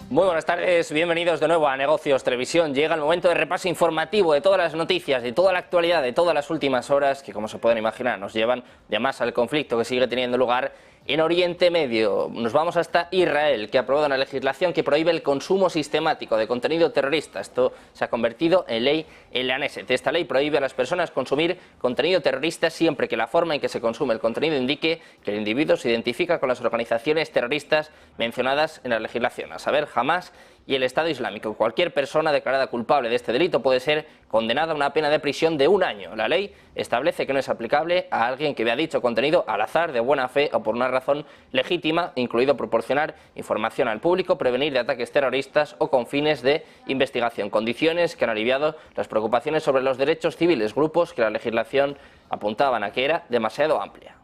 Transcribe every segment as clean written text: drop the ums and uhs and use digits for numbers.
Muy buenas tardes, bienvenidos de nuevo a Negocios Televisión. Llega el momento de repaso informativo de todas las noticias, de toda la actualidad, de todas las últimas horas que, como se pueden imaginar, nos llevan además al conflicto que sigue teniendo lugar en Oriente Medio. Nos vamos hasta Israel, que ha aprobado una legislación que prohíbe el consumo sistemático de contenido terrorista. Esto se ha convertido en ley en la Knesset. Esta ley prohíbe a las personas consumir contenido terrorista siempre que la forma en que se consume el contenido indique que el individuo se identifica con las organizaciones terroristas mencionadas en la legislación, a saber, Hamás y el Estado Islámico. Cualquier persona declarada culpable de este delito puede ser condenada a una pena de prisión de 1 año. La ley establece que no es aplicable a alguien que vea dicho contenido al azar, de buena fe o por una razón legítima, incluido proporcionar información al público, prevenir de ataques terroristas o con fines de investigación. Condiciones que han aliviado las preocupaciones sobre los derechos civiles, grupos que la legislación apuntaban a que era demasiado amplia.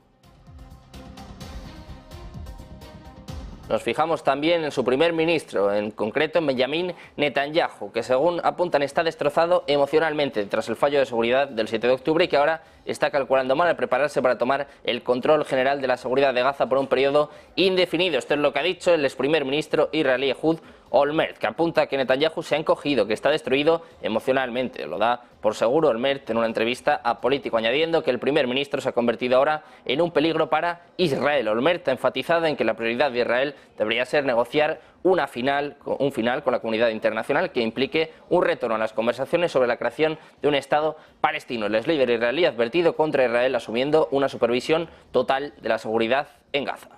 Nos fijamos también en su primer ministro, en concreto en Benjamin Netanyahu, que según apuntan está destrozado emocionalmente tras el fallo de seguridad del 7 de octubre y que ahora está calculando mal al prepararse para tomar el control general de la seguridad de Gaza por un periodo indefinido. Esto es lo que ha dicho el ex primer ministro israelí Ehud Olmert, que apunta que Netanyahu se ha encogido, que está destruido emocionalmente. Lo da por seguro Olmert en una entrevista a Político, añadiendo que el primer ministro se ha convertido ahora en un peligro para Israel. Olmert ha enfatizado en que la prioridad de Israel debería ser negociar un final con la comunidad internacional que implique un retorno a las conversaciones sobre la creación de un Estado palestino. El ex líder israelí ha advertido contra Israel asumiendo una supervisión total de la seguridad en Gaza.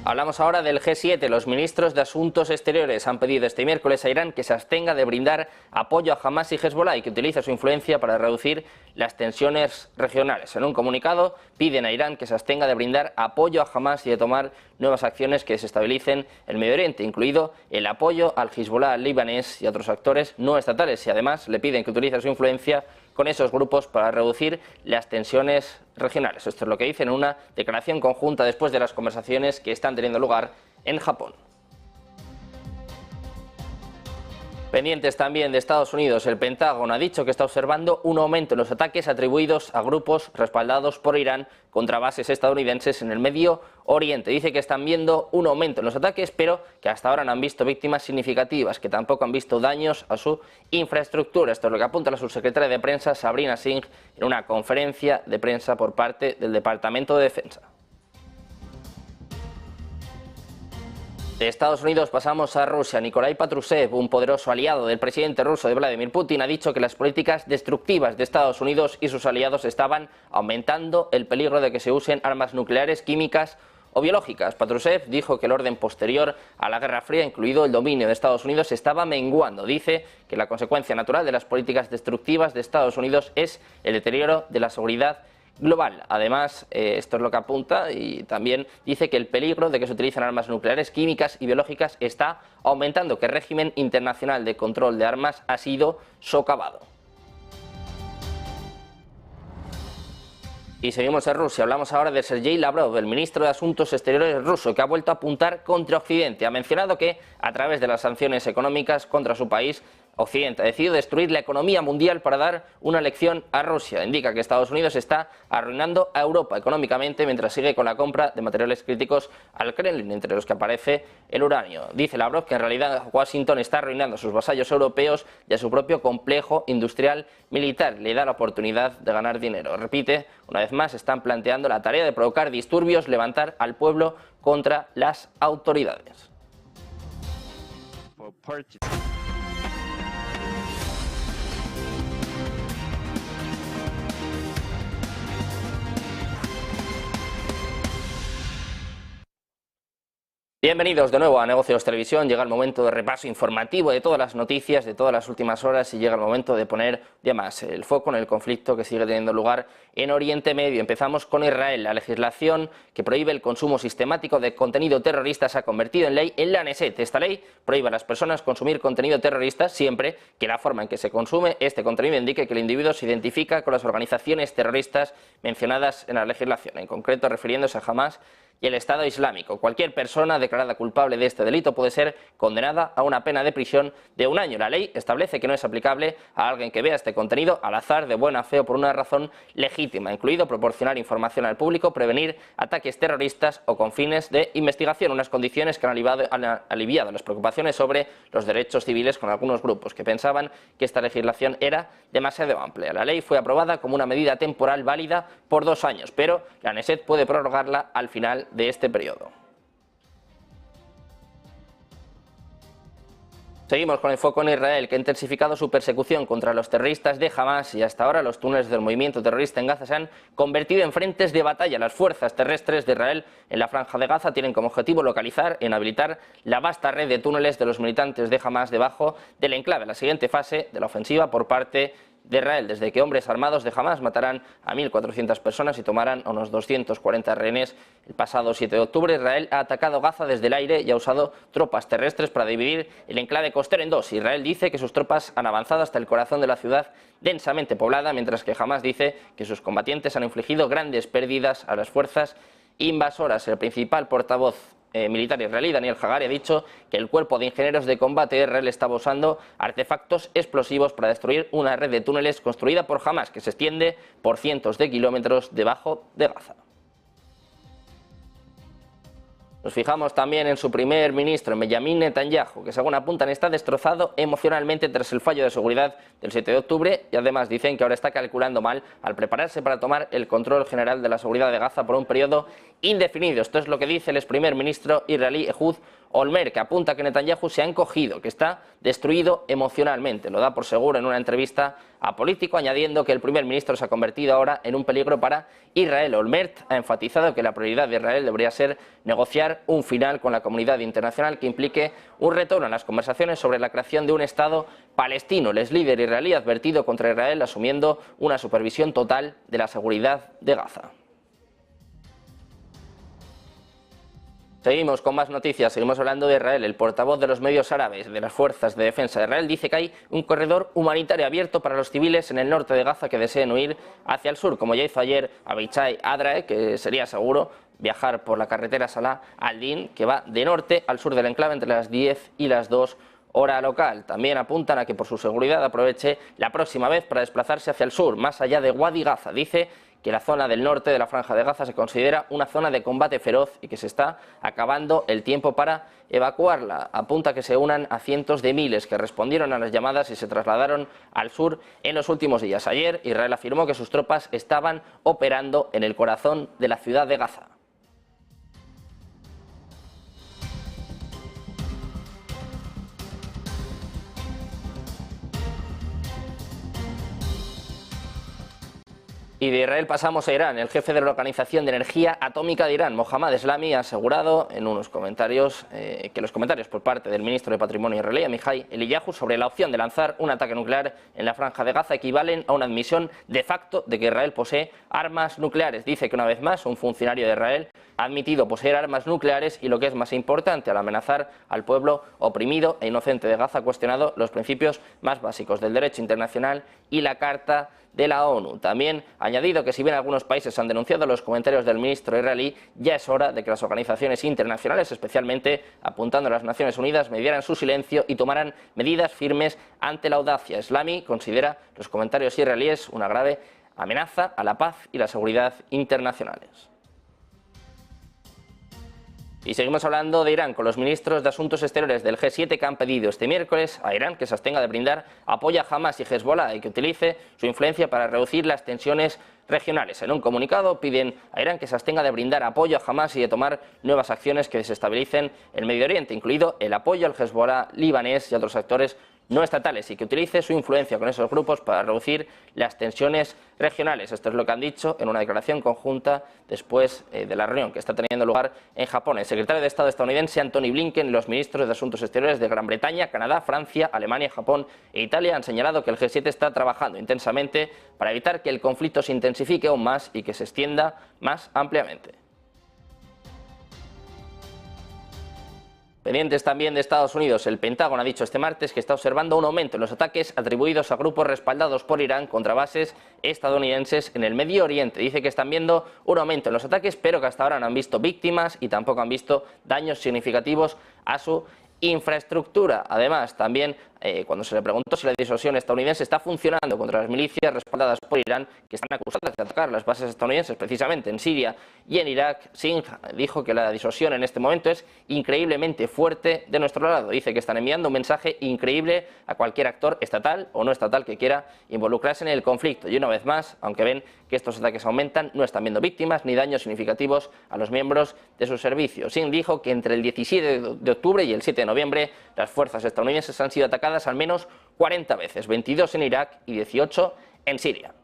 Hablamos ahora del G7. Los ministros de Asuntos Exteriores han pedido este miércoles a Irán que se abstenga de brindar apoyo a Hamás y Hezbollah y que utilice su influencia para reducir las tensiones regionales. En un comunicado piden a Irán que se abstenga de brindar apoyo a Hamás y de tomar nuevas acciones que desestabilicen el Medio Oriente, incluido el apoyo al Hezbollah libanés y a otros actores no estatales, y además le piden que utilice su influencia con esos grupos para reducir las tensiones regionales. Esto es lo que dicen en una declaración conjunta después de las conversaciones que están teniendo lugar en Japón. Pendientes también de Estados Unidos, el Pentágono ha dicho que está observando un aumento en los ataques atribuidos a grupos respaldados por Irán contra bases estadounidenses en el Medio Oriente. Dice que están viendo un aumento en los ataques, pero que hasta ahora no han visto víctimas significativas, que tampoco han visto daños a su infraestructura. Esto es lo que apunta la subsecretaria de Prensa Sabrina Singh en una conferencia de prensa por parte del Departamento de Defensa. De Estados Unidos pasamos a Rusia. Nikolai Patrushev, un poderoso aliado del presidente ruso de Vladimir Putin, ha dicho que las políticas destructivas de Estados Unidos y sus aliados estaban aumentando el peligro de que se usen armas nucleares, químicas o biológicas. Patrushev dijo que el orden posterior a la Guerra Fría, incluido el dominio de Estados Unidos, estaba menguando. Dice que la consecuencia natural de las políticas destructivas de Estados Unidos es el deterioro de la seguridad global. Además, esto es lo que apunta, y también dice que el peligro de que se utilicen armas nucleares, químicas y biológicas está aumentando, que el régimen internacional de control de armas ha sido socavado. Y seguimos en Rusia. Hablamos ahora de Sergei Lavrov, el ministro de Asuntos Exteriores ruso, que ha vuelto a apuntar contra Occidente. Ha mencionado que, a través de las sanciones económicas contra su país, Occidente ha decidido destruir la economía mundial para dar una lección a Rusia. Indica que Estados Unidos está arruinando a Europa económicamente mientras sigue con la compra de materiales críticos al Kremlin, entre los que aparece el uranio. Dice Lavrov que en realidad Washington está arruinando a sus vasallos europeos y a su propio complejo industrial militar. Le da la oportunidad de ganar dinero. Repite, una vez más, están planteando la tarea de provocar disturbios, levantar al pueblo contra las autoridades. Bienvenidos de nuevo a Negocios Televisión. Llega el momento de repaso informativo de todas las noticias de todas las últimas horas y llega el momento de poner además el foco en el conflicto que sigue teniendo lugar en Oriente Medio. Empezamos con Israel. La legislación que prohíbe el consumo sistemático de contenido terrorista se ha convertido en ley en la Knesset. Esta ley prohíbe a las personas consumir contenido terrorista siempre que la forma en que se consume este contenido indique que el individuo se identifica con las organizaciones terroristas mencionadas en la legislación, en concreto refiriéndose a Hamás y el Estado Islámico. Cualquier persona declarada culpable de este delito puede ser condenada a una pena de prisión de 1 año. La ley establece que no es aplicable a alguien que vea este contenido al azar, de buena fe o por una razón legítima, incluido proporcionar información al público, prevenir ataques terroristas o con fines de investigación, unas condiciones que han aliviado las preocupaciones sobre los derechos civiles con algunos grupos que pensaban que esta legislación era demasiado amplia. La ley fue aprobada como una medida temporal válida por 2 años, pero la Knesset puede prorrogarla al final de este periodo. Seguimos con el foco en Israel, que ha intensificado su persecución contra los terroristas de Hamas y hasta ahora los túneles del movimiento terrorista en Gaza se han convertido en frentes de batalla. Las fuerzas terrestres de Israel en la franja de Gaza tienen como objetivo localizar e inhabilitar la vasta red de túneles de los militantes de Hamas debajo del enclave. La siguiente fase de la ofensiva por parte de Israel, desde que hombres armados de Hamas matarán a 1.400 personas y tomarán a unos 240 rehenes el pasado 7 de octubre, Israel ha atacado Gaza desde el aire y ha usado tropas terrestres para dividir el enclave costero en dos. Israel dice que sus tropas han avanzado hasta el corazón de la ciudad densamente poblada, mientras que Hamas dice que sus combatientes han infligido grandes pérdidas a las fuerzas invasoras. El principal portavoz militar israelí, Daniel Hagari, ha dicho que el cuerpo de ingenieros de combate de Israel estaba usando artefactos explosivos para destruir una red de túneles construida por Hamas que se extiende por cientos de kilómetros debajo de Gaza. Nos fijamos también en su primer ministro, en Benjamin Netanyahu, que según apuntan está destrozado emocionalmente tras el fallo de seguridad del 7 de octubre y además dicen que ahora está calculando mal al prepararse para tomar el control general de la seguridad de Gaza por un periodo indefinido. Esto es lo que dice el ex primer ministro israelí Ehud Olmert, que apunta que Netanyahu se ha encogido, que está destruido emocionalmente. Lo da por seguro en una entrevista a Político, añadiendo que el primer ministro se ha convertido ahora en un peligro para Israel. Olmert ha enfatizado que la prioridad de Israel debería ser negociar un final con la comunidad internacional que implique un retorno a las conversaciones sobre la creación de un Estado palestino. El ex líder israelí ha advertido contra Israel asumiendo una supervisión total de la seguridad de Gaza. Seguimos con más noticias, seguimos hablando de Israel. El portavoz de los medios árabes de las fuerzas de defensa de Israel dice que hay un corredor humanitario abierto para los civiles en el norte de Gaza que deseen huir hacia el sur, como ya hizo ayer Abichai Adrae, que sería seguro viajar por la carretera Salah al-Din, que va de norte al sur del enclave entre las 10 y las 2 hora local. También apuntan a que por su seguridad aproveche la próxima vez para desplazarse hacia el sur, más allá de Wadi Gaza. Dice que la zona del norte de la franja de Gaza se considera una zona de combate feroz y que se está acabando el tiempo para evacuarla. Apunta que se unan a cientos de miles que respondieron a las llamadas y se trasladaron al sur en los últimos días. Ayer Israel afirmó que sus tropas estaban operando en el corazón de la ciudad de Gaza. Y de Israel pasamos a Irán. El jefe de la Organización de Energía Atómica de Irán, Mohammad Eslami, ha asegurado en unos comentarios que los comentarios por parte del ministro de Patrimonio israelí, Amihai Eliyahu, sobre la opción de lanzar un ataque nuclear en la franja de Gaza equivalen a una admisión de facto de que Israel posee armas nucleares. Dice que una vez más un funcionario de Israel ha admitido poseer armas nucleares y, lo que es más importante, al amenazar al pueblo oprimido e inocente de Gaza, ha cuestionado los principios más básicos del derecho internacional y la Carta de la ONU. También ha añadido que si bien algunos países han denunciado los comentarios del ministro israelí, ya es hora de que las organizaciones internacionales, especialmente apuntando a las Naciones Unidas, mediaran su silencio y tomaran medidas firmes ante la audacia. Eslami considera los comentarios israelíes una grave amenaza a la paz y la seguridad internacionales. Y seguimos hablando de Irán, con los ministros de Asuntos Exteriores del G7 que han pedido este miércoles a Irán que se abstenga de brindar apoyo a Hamas y Hezbollah y que utilice su influencia para reducir las tensiones regionales. En un comunicado piden a Irán que se abstenga de brindar apoyo a Hamas y de tomar nuevas acciones que desestabilicen el Medio Oriente, incluido el apoyo al Hezbollah libanés y a otros actores no estatales, y que utilice su influencia con esos grupos para reducir las tensiones regionales. Esto es lo que han dicho en una declaración conjunta después de la reunión que está teniendo lugar en Japón. El secretario de Estado estadounidense Antony Blinken y los ministros de Asuntos Exteriores de Gran Bretaña, Canadá, Francia, Alemania, Japón e Italia han señalado que el G7 está trabajando intensamente para evitar que el conflicto se intensifique aún más y que se extienda más ampliamente. Pendientes también de Estados Unidos, el Pentágono ha dicho este martes que está observando un aumento en los ataques atribuidos a grupos respaldados por Irán contra bases estadounidenses en el Medio Oriente. Dice que están viendo un aumento en los ataques, pero que hasta ahora no han visto víctimas y tampoco han visto daños significativos a su infraestructura. Además, también cuando se le preguntó si la disuasión estadounidense está funcionando contra las milicias respaldadas por Irán, que están acusadas de atacar las bases estadounidenses precisamente en Siria y en Irak, Singh dijo que la disuasión en este momento es increíblemente fuerte de nuestro lado. Dice que están enviando un mensaje increíble a cualquier actor estatal o no estatal que quiera involucrarse en el conflicto. Y una vez más, aunque ven que estos ataques aumentan, no están viendo víctimas ni daños significativos a los miembros de sus servicios. Singh dijo que entre el 17 de octubre y el 7 de noviembre las fuerzas estadounidenses han sido atacadas al menos 40 veces, 22 en Irak y 18 en Siria.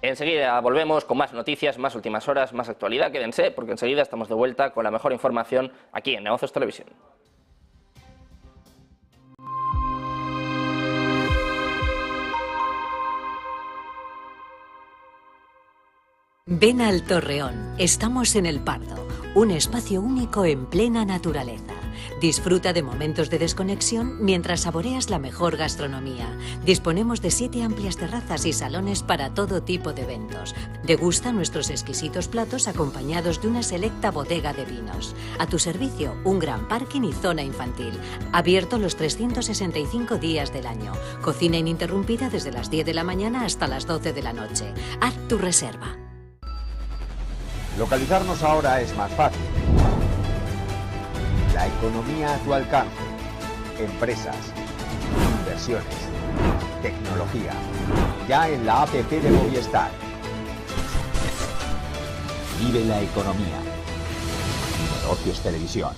Enseguida volvemos con más noticias, más últimas horas, más actualidad. Quédense porque enseguida estamos de vuelta con la mejor información aquí en Negocios Televisión. Ven al Torreón, estamos en El Pardo, un espacio único en plena naturaleza. Disfruta de momentos de desconexión mientras saboreas la mejor gastronomía. Disponemos de 7 amplias terrazas y salones para todo tipo de eventos. Degusta nuestros exquisitos platos acompañados de una selecta bodega de vinos. A tu servicio, un gran parking y zona infantil. Abierto los 365 días del año. Cocina ininterrumpida desde las 10 de la mañana hasta las 12 de la noche. Haz tu reserva. Localizarnos ahora es más fácil. La economía a tu alcance. Empresas, inversiones, tecnología. Ya en la APP de Movistar. Vive la economía. Negocios Televisión.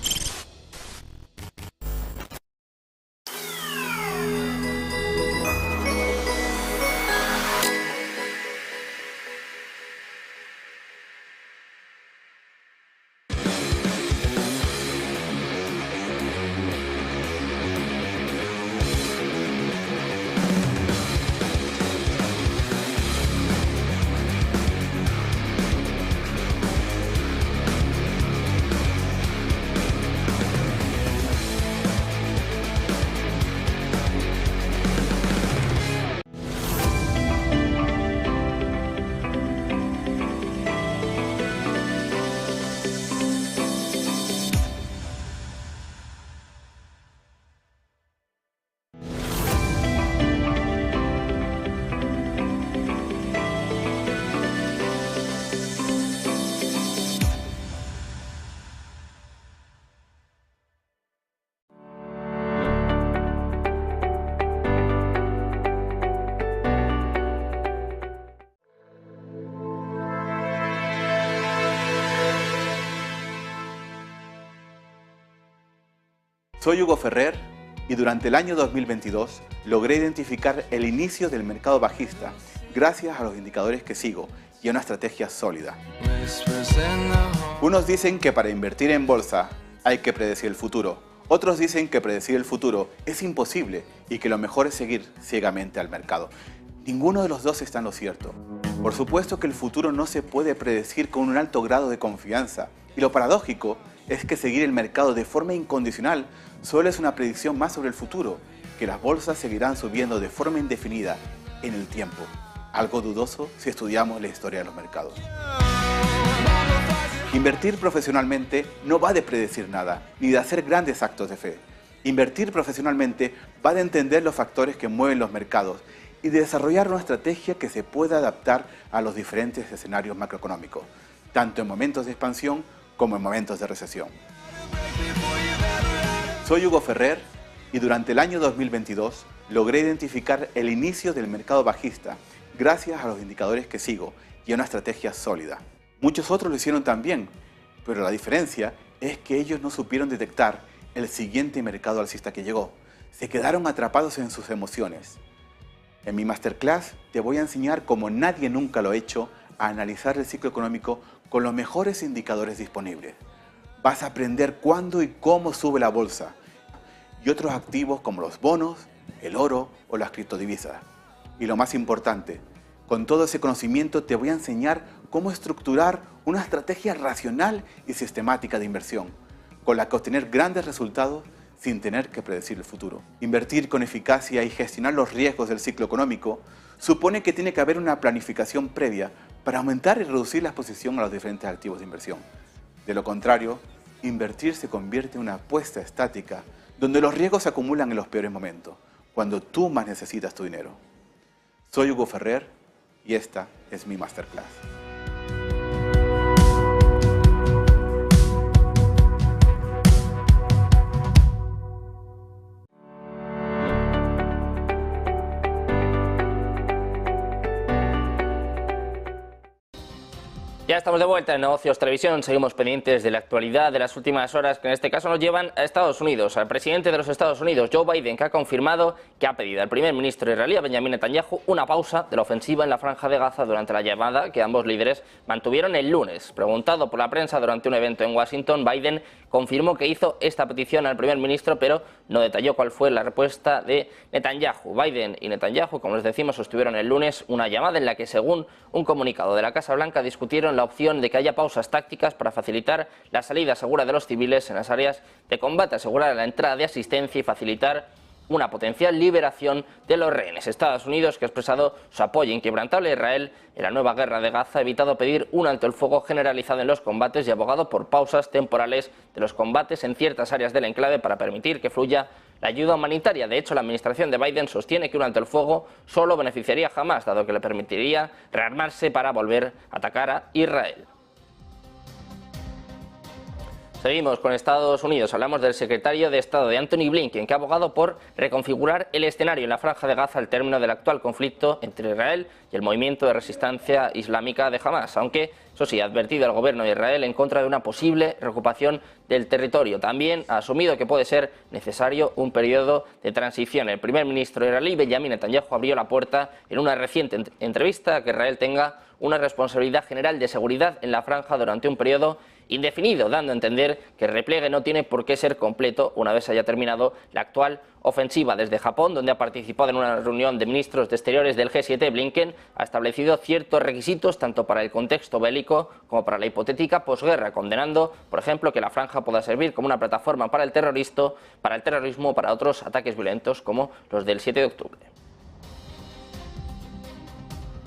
Soy Hugo Ferrer y durante el año 2022 logré identificar el inicio del mercado bajista gracias a los indicadores que sigo y a una estrategia sólida. Unos dicen que para invertir en bolsa hay que predecir el futuro. Otros dicen que predecir el futuro es imposible y que lo mejor es seguir ciegamente al mercado. Ninguno de los dos está en lo cierto. Por supuesto que el futuro no se puede predecir con un alto grado de confianza. Y lo paradójico es que seguir el mercado de forma incondicional solo es una predicción más sobre el futuro, que las bolsas seguirán subiendo de forma indefinida en el tiempo. Algo dudoso si estudiamos la historia de los mercados. Invertir profesionalmente no va de predecir nada, ni de hacer grandes actos de fe. Invertir profesionalmente va de entender los factores que mueven los mercados y de desarrollar una estrategia que se pueda adaptar a los diferentes escenarios macroeconómicos, tanto en momentos de expansión como en momentos de recesión. Soy Hugo Ferrer y durante el año 2022 logré identificar el inicio del mercado bajista gracias a los indicadores que sigo y a una estrategia sólida. Muchos otros lo hicieron también, pero la diferencia es que ellos no supieron detectar el siguiente mercado alcista que llegó. Se quedaron atrapados en sus emociones. En mi masterclass te voy a enseñar, como nadie nunca lo ha hecho, a analizar el ciclo económico con los mejores indicadores disponibles. Vas a aprender cuándo y cómo sube la bolsa y otros activos como los bonos, el oro o las criptodivisas. Y lo más importante, Con todo ese conocimiento te voy a enseñar cómo estructurar una estrategia racional y sistemática de inversión, con la que obtener grandes resultados sin tener que predecir el futuro. Invertir con eficacia y gestionar los riesgos del ciclo económico supone que tiene que haber una planificación previa para aumentar y reducir la exposición a los diferentes activos de inversión. De lo contrario, invertir se convierte en una apuesta estática donde los riesgos se acumulan en los peores momentos, cuando tú más necesitas tu dinero. Soy Hugo Ferrer y esta es mi Masterclass. Ya estamos de vuelta en Negocios Televisión, seguimos pendientes de la actualidad de las últimas horas, que en este caso nos llevan a Estados Unidos, al presidente de los Estados Unidos, Joe Biden, que ha confirmado que ha pedido al primer ministro israelí, Benjamin Netanyahu, una pausa de la ofensiva en la Franja de Gaza durante la llamada que ambos líderes mantuvieron el lunes. Preguntado por la prensa durante un evento en Washington, Biden confirmó que hizo esta petición al primer ministro, pero no detalló cuál fue la respuesta de Netanyahu. Biden y Netanyahu, como les decimos, sostuvieron el lunes una llamada en la que, según un comunicado de la Casa Blanca, discutieron la opción de que haya pausas tácticas para facilitar la salida segura de los civiles en las áreas de combate, asegurar la entrada de asistencia y facilitar una potencial liberación de los rehenes. Estados Unidos, que ha expresado su apoyo inquebrantable a Israel en la nueva guerra de Gaza, ha evitado pedir un alto el fuego generalizado en los combates y ha abogado por pausas temporales de los combates en ciertas áreas del enclave para permitir que fluya la ayuda humanitaria. De hecho, la administración de Biden sostiene que un alto el fuego solo beneficiaría a Hamás, dado que le permitiría rearmarse para volver a atacar a Israel. Seguimos con Estados Unidos. Hablamos del secretario de Estado de Antony Blinken, que ha abogado por reconfigurar el escenario en la Franja de Gaza al término del actual conflicto entre Israel y el movimiento de resistencia islámica de Hamás, aunque, eso sí, ha advertido al gobierno de Israel en contra de una posible reocupación del territorio. También ha asumido que puede ser necesario un periodo de transición. El primer ministro israelí, Benjamin Netanyahu, abrió la puerta en una reciente entrevista a que Israel tenga una responsabilidad general de seguridad en la franja durante un periodo indefinido, dando a entender que el repliegue no tiene por qué ser completo una vez haya terminado la actual ofensiva. Desde Japón, donde ha participado en una reunión de ministros de Exteriores del G7, Blinken ha establecido ciertos requisitos tanto para el contexto bélico como para la hipotética posguerra, condenando, por ejemplo, que la franja pueda servir como una plataforma para el terrorismo o para otros ataques violentos como los del 7 de octubre.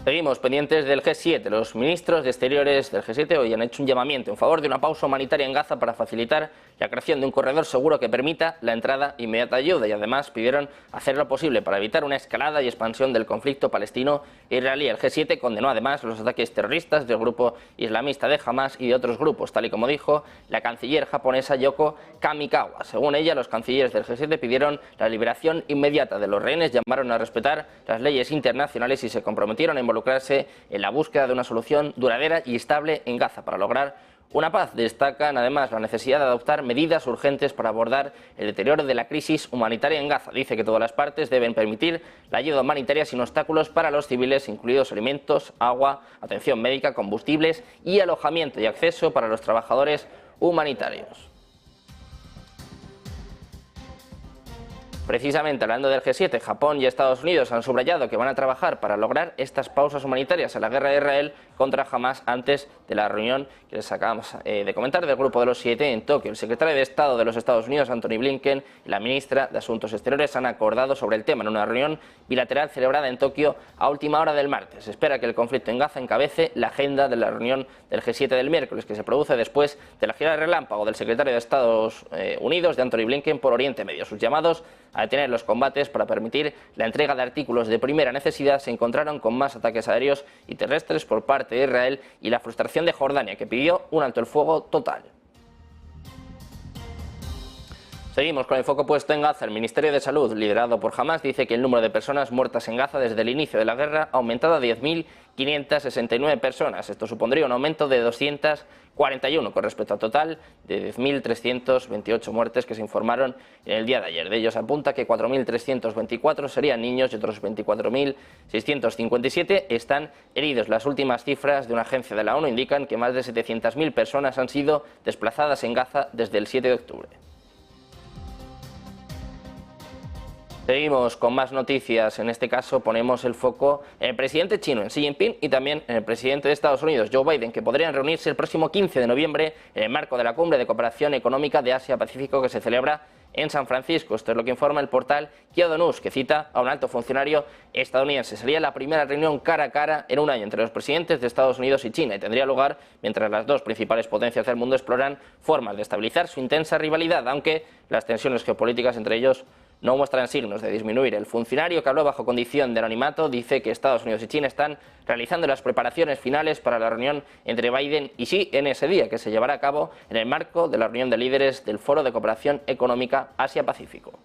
Seguimos pendientes del G7. Los ministros de Exteriores del G7 hoy han hecho un llamamiento en favor de una pausa humanitaria en Gaza para facilitar la creación de un corredor seguro que permita la entrada inmediata de ayuda, y además pidieron hacer lo posible para evitar una escalada y expansión del conflicto palestino-israelí. El G7 condenó además los ataques terroristas del grupo islamista de Hamás y de otros grupos, tal y como dijo la canciller japonesa Yoko Kamikawa. Según ella, los cancilleres del G7 pidieron la liberación inmediata de los rehenes, llamaron a respetar las leyes internacionales y se comprometieron a involucrarse en la búsqueda de una solución duradera y estable en Gaza para lograr una paz. Destacan además la necesidad de adoptar medidas urgentes para abordar el deterioro de la crisis humanitaria en Gaza. Dice que todas las partes deben permitir la ayuda humanitaria sin obstáculos para los civiles, incluidos alimentos, agua, atención médica, combustibles y alojamiento y acceso para los trabajadores humanitarios. Precisamente hablando del G7, Japón y Estados Unidos han subrayado que van a trabajar para lograr estas pausas humanitarias en la guerra de Israel contra Hamás antes de la reunión que les acabamos de comentar del Grupo de los 7 en Tokio. El secretario de Estado de los Estados Unidos, Antony Blinken, y la ministra de Asuntos Exteriores han acordado sobre el tema en una reunión bilateral celebrada en Tokio a última hora del martes. Se espera que el conflicto en Gaza encabece la agenda de la reunión del G7 del miércoles, que se produce después de la gira relámpago del secretario de Estados Unidos, de Antony Blinken, por Oriente Medio. Sus llamados a detener los combates para permitir la entrega de artículos de primera necesidad se encontraron con más ataques aéreos y terrestres por parte de Israel y la frustración de Jordania, que pidió un alto el fuego total. Seguimos con el foco puesto en Gaza. El Ministerio de Salud, liderado por Hamás, dice que el número de personas muertas en Gaza desde el inicio de la guerra ha aumentado a 10.569 personas. Esto supondría un aumento de 241 con respecto al total de 10.328 muertes que se informaron en el día de ayer. De ellos apunta que 4.324 serían niños y otros 24.657 están heridos. Las últimas cifras de una agencia de la ONU indican que más de 700.000 personas han sido desplazadas en Gaza desde el 7 de octubre. Seguimos con más noticias. En este caso ponemos el foco en el presidente chino, en Xi Jinping, y también en el presidente de Estados Unidos, Joe Biden, que podrían reunirse el próximo 15 de noviembre en el marco de la Cumbre de Cooperación Económica de Asia-Pacífico que se celebra en San Francisco. Esto es lo que informa el portal Kyodo News, que cita a un alto funcionario estadounidense. Sería la primera reunión cara a cara en un año entre los presidentes de Estados Unidos y China y tendría lugar mientras las dos principales potencias del mundo exploran formas de estabilizar su intensa rivalidad, aunque las tensiones geopolíticas entre ellos no muestran signos de disminuir. El funcionario, que habló bajo condición de anonimato, dice que Estados Unidos y China están realizando las preparaciones finales para la reunión entre Biden y Xi en ese día, que se llevará a cabo en el marco de la reunión de líderes del Foro de Cooperación Económica Asia-Pacífico.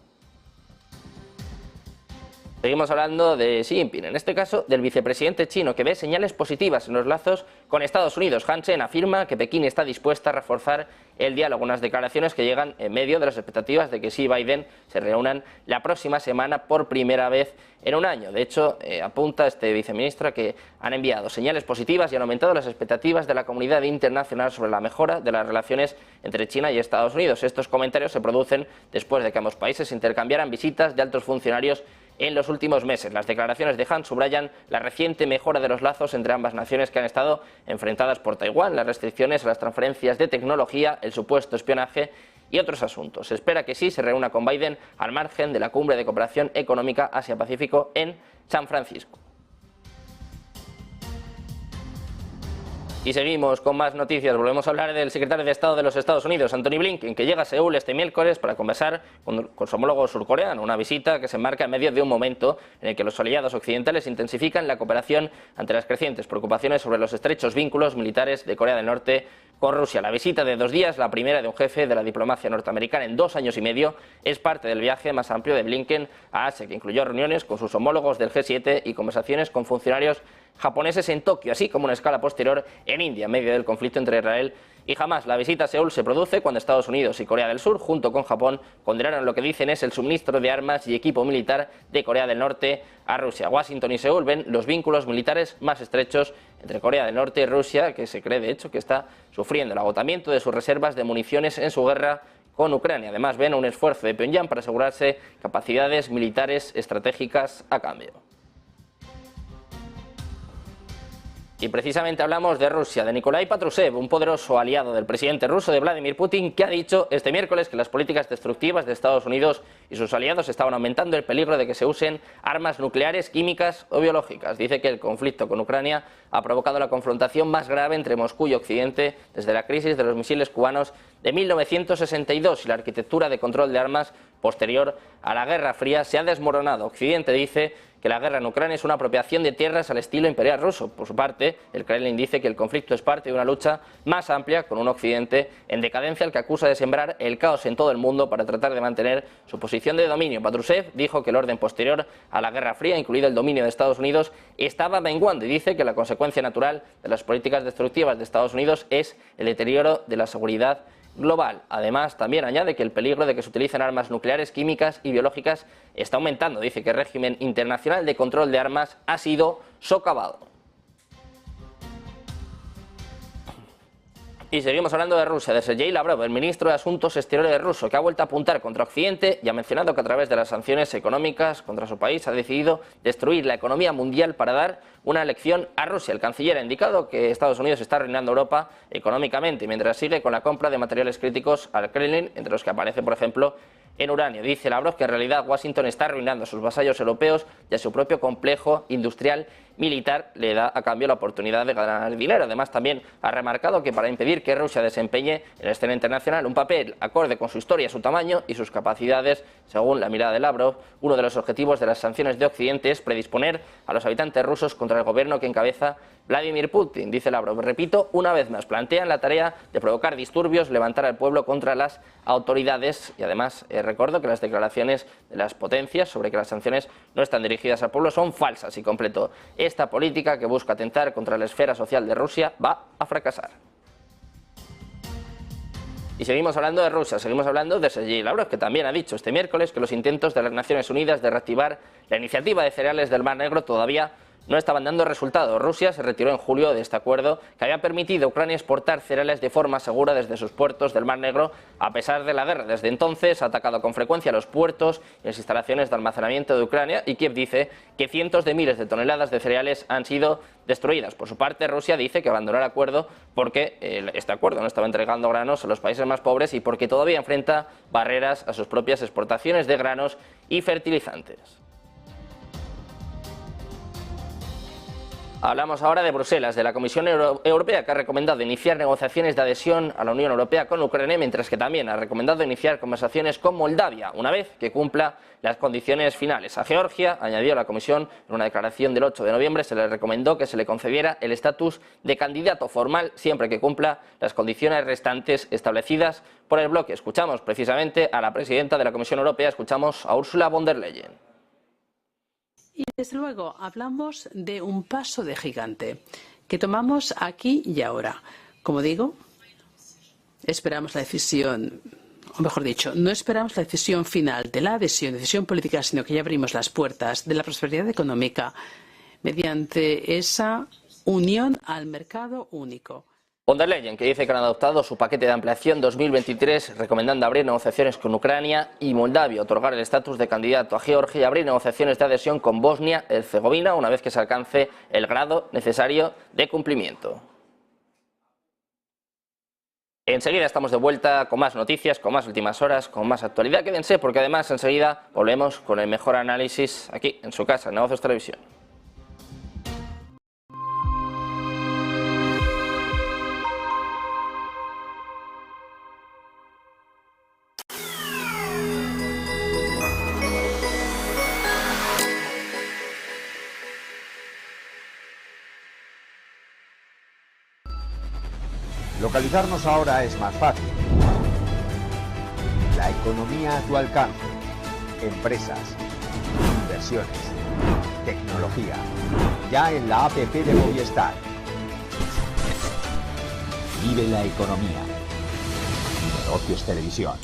Seguimos hablando de Xi Jinping, en este caso del vicepresidente chino, que ve señales positivas en los lazos con Estados Unidos. Han Sen afirma que Pekín está dispuesta a reforzar el diálogo, unas declaraciones que llegan en medio de las expectativas de que Xi y Biden se reúnan la próxima semana por primera vez en un año. De hecho, apunta este viceministro a que han enviado señales positivas y han aumentado las expectativas de la comunidad internacional sobre la mejora de las relaciones entre China y Estados Unidos. Estos comentarios se producen después de que ambos países intercambiaran visitas de altos funcionarios en los últimos meses. Las declaraciones de Han subrayan la reciente mejora de los lazos entre ambas naciones que han estado enfrentadas por Taiwán, las restricciones a las transferencias de tecnología, el supuesto espionaje y otros asuntos. Se espera que Xi se reúna con Biden al margen de la Cumbre de Cooperación Económica Asia-Pacífico en San Francisco. Y seguimos con más noticias. Volvemos a hablar del secretario de Estado de los Estados Unidos, Antony Blinken, que llega a Seúl este miércoles para conversar con su homólogo surcoreano, una visita que se enmarca en medio de un momento en el que los aliados occidentales intensifican la cooperación ante las crecientes preocupaciones sobre los estrechos vínculos militares de Corea del Norte con Rusia. La visita de 2 días, la primera de un jefe de la diplomacia norteamericana en 2 años y medio, es parte del viaje más amplio de Blinken a Asia, que incluyó reuniones con sus homólogos del G7 y conversaciones con funcionarios japoneses en Tokio, así como una escala posterior en India, en medio del conflicto entre Israel y Hamás. La visita a Seúl se produce cuando Estados Unidos y Corea del Sur, junto con Japón, condenaron lo que dicen es el suministro de armas y equipo militar de Corea del Norte a Rusia. Washington y Seúl ven los vínculos militares más estrechos entre Corea del Norte y Rusia, que se cree de hecho que está sufriendo el agotamiento de sus reservas de municiones en su guerra con Ucrania. Además ven un esfuerzo de Pyongyang para asegurarse capacidades militares estratégicas a cambio. Y precisamente hablamos de Rusia, de Nikolai Patrushev, un poderoso aliado del presidente ruso, de Vladimir Putin, que ha dicho este miércoles que las políticas destructivas de Estados Unidos y sus aliados estaban aumentando el peligro de que se usen armas nucleares, químicas o biológicas. Dice que el conflicto con Ucrania ha provocado la confrontación más grave entre Moscú y Occidente desde la crisis de los misiles cubanos de 1962 y la arquitectura de control de armas posterior a la Guerra Fría se ha desmoronado. Occidente dice que la guerra en Ucrania es una apropiación de tierras al estilo imperial ruso. Por su parte, el Kremlin dice que el conflicto es parte de una lucha más amplia con un Occidente en decadencia al que acusa de sembrar el caos en todo el mundo para tratar de mantener su posición de dominio. Patrushev dijo que el orden posterior a la Guerra Fría, incluido el dominio de Estados Unidos, estaba menguando y dice que la consecuencia natural de las políticas destructivas de Estados Unidos es el deterioro de la seguridad global. Además, también añade que el peligro de que se utilicen armas nucleares, químicas y biológicas está aumentando. Dice que el régimen internacional de control de armas ha sido socavado. Y seguimos hablando de Rusia, de Sergei Lavrov, el ministro de Asuntos Exteriores ruso, que ha vuelto a apuntar contra Occidente y ha mencionado que a través de las sanciones económicas contra su país ha decidido destruir la economía mundial para dar una lección a Rusia. El canciller ha indicado que Estados Unidos está arruinando a Europa económicamente mientras sigue con la compra de materiales críticos al Kremlin, entre los que aparece, por ejemplo, en uranio. Dice Lavrov que en realidad Washington está arruinando a sus vasallos europeos y a su propio complejo industrial militar le da a cambio la oportunidad de ganar dinero. Además, también ha remarcado que para impedir que Rusia desempeñe en la escena internacional un papel acorde con su historia, su tamaño y sus capacidades, según la mirada de Lavrov, uno de los objetivos de las sanciones de Occidente es predisponer a los habitantes rusos contra el gobierno que encabeza Vladimir Putin. Dice Lavrov, repito, una vez más, plantean la tarea de provocar disturbios, levantar al pueblo contra las autoridades y además recuerdo que las declaraciones de las potencias sobre que las sanciones no están dirigidas al pueblo son falsas y completo. Esta política que busca atentar contra la esfera social de Rusia va a fracasar. Y seguimos hablando de Rusia, seguimos hablando de Sergei Lavrov, que también ha dicho este miércoles que los intentos de las Naciones Unidas de reactivar la iniciativa de cereales del Mar Negro todavía no estaban dando resultado. Rusia se retiró en julio de este acuerdo que había permitido a Ucrania exportar cereales de forma segura desde sus puertos del Mar Negro a pesar de la guerra. Desde entonces ha atacado con frecuencia los puertos y las instalaciones de almacenamiento de Ucrania, y Kiev dice que cientos de miles de toneladas de cereales han sido destruidas. Por su parte, Rusia dice que abandonó el acuerdo porque este acuerdo no estaba entregando granos a los países más pobres y porque todavía enfrenta barreras a sus propias exportaciones de granos y fertilizantes. Hablamos ahora de Bruselas, de la Comisión Europea, que ha recomendado iniciar negociaciones de adhesión a la Unión Europea con Ucrania, mientras que también ha recomendado iniciar conversaciones con Moldavia, una vez que cumpla las condiciones finales. A Georgia, añadió la Comisión, en una declaración del 8 de noviembre, se le recomendó que se le concediera el estatus de candidato formal siempre que cumpla las condiciones restantes establecidas por el bloque. Escuchamos precisamente a la presidenta de la Comisión Europea, escuchamos a Ursula von der Leyen. Y desde luego hablamos de un paso de gigante que tomamos aquí y ahora. Como digo, esperamos la decisión, o mejor dicho, no esperamos la decisión final de la adhesión, decisión política, sino que ya abrimos las puertas de la prosperidad económica mediante esa unión al mercado único. Von der Leyen, que dice que han adoptado su paquete de ampliación 2023, recomendando abrir negociaciones con Ucrania y Moldavia, otorgar el estatus de candidato a Georgia y abrir negociaciones de adhesión con Bosnia-Herzegovina una vez que se alcance el grado necesario de cumplimiento. Enseguida estamos de vuelta con más noticias, con más últimas horas, con más actualidad. Quédense porque además enseguida volvemos con el mejor análisis aquí en su casa, en Negocios Televisión. Localizarnos ahora es más fácil. La economía a tu alcance. Empresas, inversiones, tecnología. Ya en la APP de Movistar. Vive la economía. Negocios Televisión.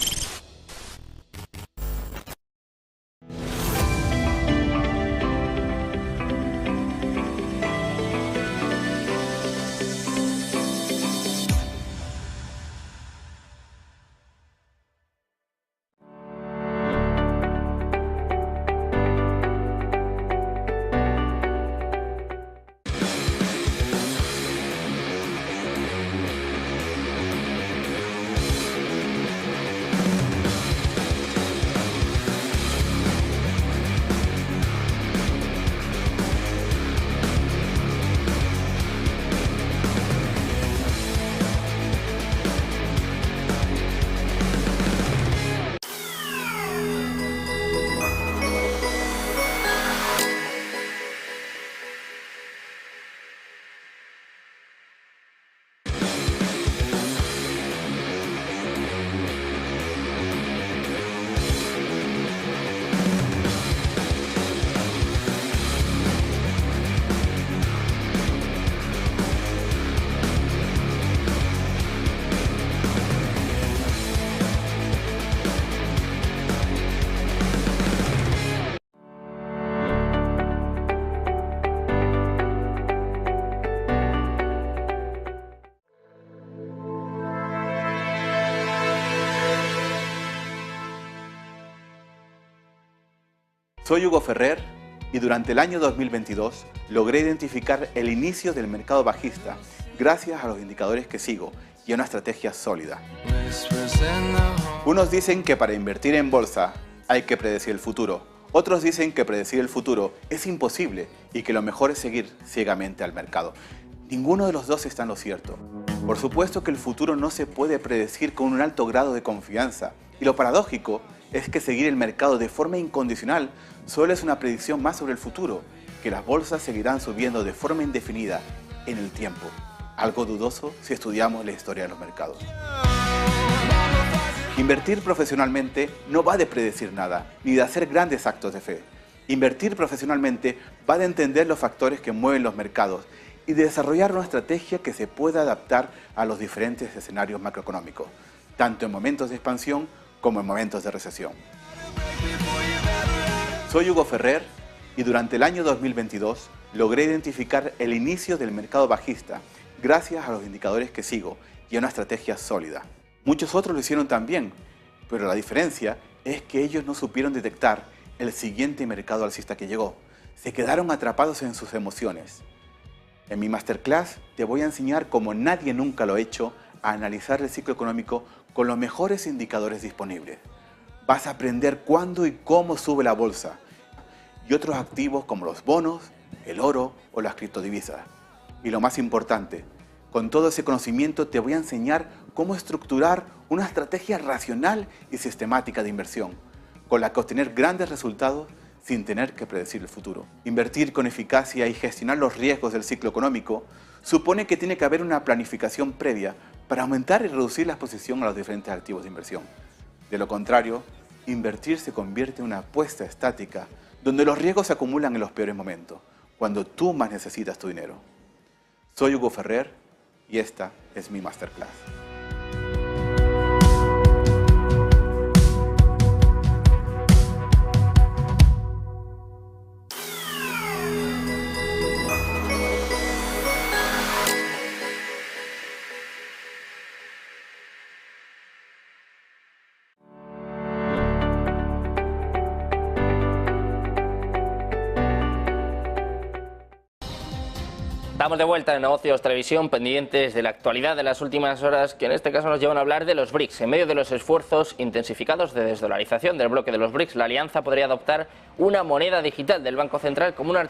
Soy Hugo Ferrer y durante el año 2022 logré identificar el inicio del mercado bajista gracias a los indicadores que sigo y a una estrategia sólida. Unos dicen que para invertir en bolsa hay que predecir el futuro. Otros dicen que predecir el futuro es imposible y que lo mejor es seguir ciegamente al mercado. Ninguno de los dos está en lo cierto. Por supuesto que el futuro no se puede predecir con un alto grado de confianza. Y lo paradójico es que seguir el mercado de forma incondicional solo es una predicción más sobre el futuro, que las bolsas seguirán subiendo de forma indefinida en el tiempo. Algo dudoso si estudiamos la historia de los mercados. Invertir profesionalmente no va de predecir nada, ni de hacer grandes actos de fe. Invertir profesionalmente va de entender los factores que mueven los mercados y de desarrollar una estrategia que se pueda adaptar a los diferentes escenarios macroeconómicos, tanto en momentos de expansión como en momentos de recesión. Soy Hugo Ferrer y durante el año 2022 logré identificar el inicio del mercado bajista gracias a los indicadores que sigo y a una estrategia sólida. Muchos otros lo hicieron también, pero la diferencia es que ellos no supieron detectar el siguiente mercado alcista que llegó. Se quedaron atrapados en sus emociones. En mi masterclass te voy a enseñar, como nadie nunca lo ha hecho, a analizar el ciclo económico con los mejores indicadores disponibles. Vas a aprender cuándo y cómo sube la bolsa y otros activos como los bonos, el oro o las criptodivisas. Y lo más importante, con todo ese conocimiento te voy a enseñar cómo estructurar una estrategia racional y sistemática de inversión, con la que obtener grandes resultados sin tener que predecir el futuro. Invertir con eficacia y gestionar los riesgos del ciclo económico supone que tiene que haber una planificación previa para aumentar y reducir la exposición a los diferentes activos de inversión. De lo contrario, invertir se convierte en una apuesta estática donde los riesgos se acumulan en los peores momentos, cuando tú más necesitas tu dinero. Soy Hugo Ferrer y esta es mi masterclass. Estamos de vuelta en Negocios Televisión, pendientes de la actualidad de las últimas horas, que en este caso nos llevan a hablar de los BRICS. En medio de los esfuerzos intensificados de desdolarización del bloque de los BRICS, la alianza podría adoptar una moneda digital del Banco Central como una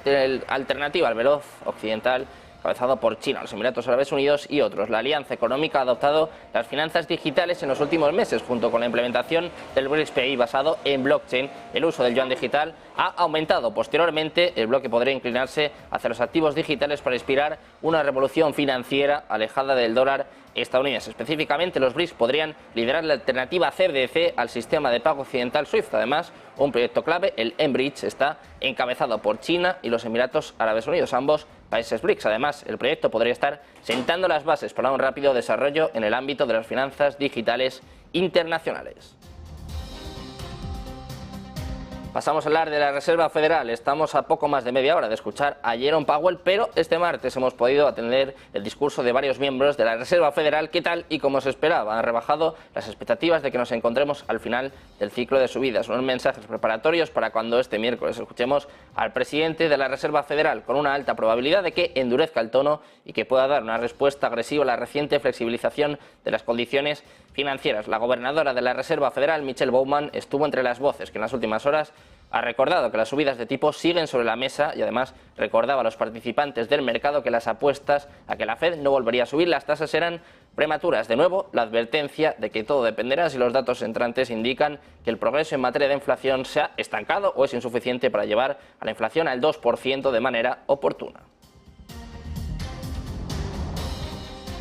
alternativa al veloz occidental encabezado por China, los Emiratos Árabes Unidos y otros. La alianza económica ha adoptado las finanzas digitales en los últimos meses, junto con la implementación del BRICS-PI basado en blockchain. El uso del yuan digital ha aumentado. Posteriormente, el bloque podría inclinarse hacia los activos digitales para inspirar una revolución financiera alejada del dólar estadounidense. Específicamente, los BRICS podrían liderar la alternativa CBDC al sistema de pago occidental SWIFT. Además, un proyecto clave, el mBridge, está encabezado por China y los Emiratos Árabes Unidos, ambos países BRICS. Además, el proyecto podría estar sentando las bases para un rápido desarrollo en el ámbito de las finanzas digitales internacionales. Pasamos a hablar de la Reserva Federal. Estamos a poco más de media hora de escuchar a Jerome Powell, pero este martes hemos podido atender el discurso de varios miembros de la Reserva Federal que, tal y como se esperaba, han rebajado las expectativas de que nos encontremos al final del ciclo de subidas. Unos mensajes preparatorios para cuando este miércoles escuchemos al presidente de la Reserva Federal, con una alta probabilidad de que endurezca el tono y que pueda dar una respuesta agresiva a la reciente flexibilización de las condiciones financieras. La gobernadora de la Reserva Federal, Michelle Bowman, estuvo entre las voces que en las últimas horas ha recordado que las subidas de tipos siguen sobre la mesa y además recordaba a los participantes del mercado que las apuestas a que la Fed no volvería a subir las tasas eran prematuras. De nuevo, la advertencia de que todo dependerá si los datos entrantes indican que el progreso en materia de inflación se ha estancado o es insuficiente para llevar a la inflación al 2% de manera oportuna.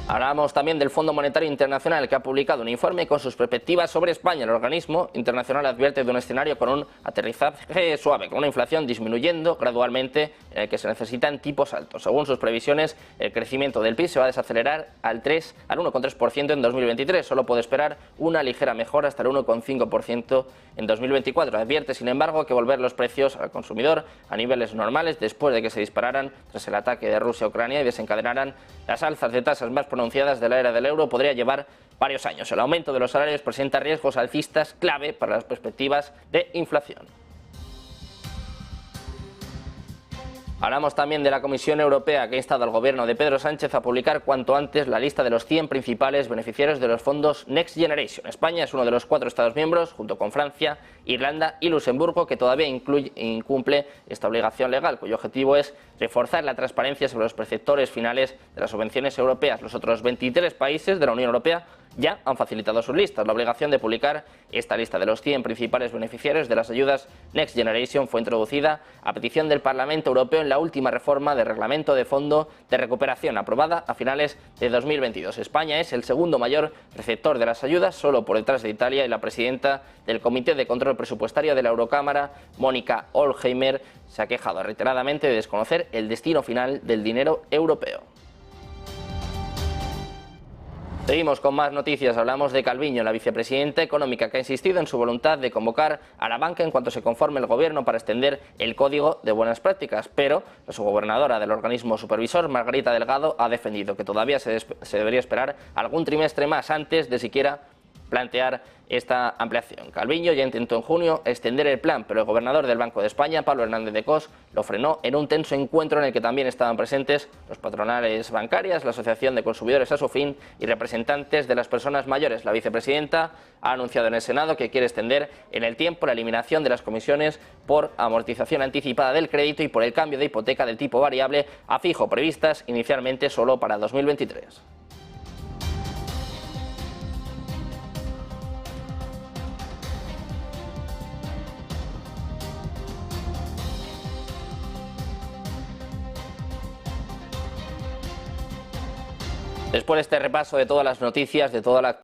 Hablamos también del Fondo Monetario Internacional, que ha publicado un informe con sus perspectivas sobre España. El organismo internacional advierte de un escenario con un aterrizaje suave, con una inflación disminuyendo gradualmente, en el que se necesitan tipos altos. Según sus previsiones, el crecimiento del PIB se va a desacelerar al 1,3% en 2023. Solo puede esperar una ligera mejora hasta el 1,5% en 2024. Advierte, sin embargo, que volver los precios al consumidor a niveles normales después de que se dispararan tras el ataque de Rusia a Ucrania y desencadenaran las alzas de tasas más pronunciadas de la era del euro podría llevar varios años. El aumento de los salarios presenta riesgos alcistas clave para las perspectivas de inflación. Hablamos también de la Comisión Europea, que ha instado al gobierno de Pedro Sánchez a publicar cuanto antes la lista de los 100 principales beneficiarios de los fondos Next Generation. España es uno de los 4 Estados miembros, junto con Francia, Irlanda y Luxemburgo, que todavía incumple esta obligación legal, cuyo objetivo es reforzar la transparencia sobre los perceptores finales de las subvenciones europeas. Los otros 23 países de la Unión Europea ya han facilitado sus listas. La obligación de publicar esta lista de los 100 principales beneficiarios de las ayudas Next Generation fue introducida a petición del Parlamento Europeo en la última reforma del Reglamento de Fondo de Recuperación, aprobada a finales de 2022. España es el segundo mayor receptor de las ayudas, solo por detrás de Italia, y la presidenta del Comité de Control Presupuestario de la Eurocámara, Mónica Hohlheimer, se ha quejado reiteradamente de desconocer el destino final del dinero europeo. Seguimos con más noticias. Hablamos de Calviño, la vicepresidenta económica, que ha insistido en su voluntad de convocar a la banca en cuanto se conforme el gobierno para extender el código de buenas prácticas. Pero la subgobernadora del organismo supervisor, Margarita Delgado, ha defendido que todavía se debería esperar algún trimestre más antes de siquiera plantear esta ampliación. Calviño ya intentó en junio extender el plan, pero el gobernador del Banco de España, Pablo Hernández de Cos, lo frenó en un tenso encuentro en el que también estaban presentes los patronales bancarias, la Asociación de Consumidores Asofin y representantes de las personas mayores. La vicepresidenta ha anunciado en el Senado que quiere extender en el tiempo la eliminación de las comisiones por amortización anticipada del crédito y por el cambio de hipoteca del tipo variable a fijo, previstas inicialmente solo para 2023. Después de este repaso de todas las noticias, de toda la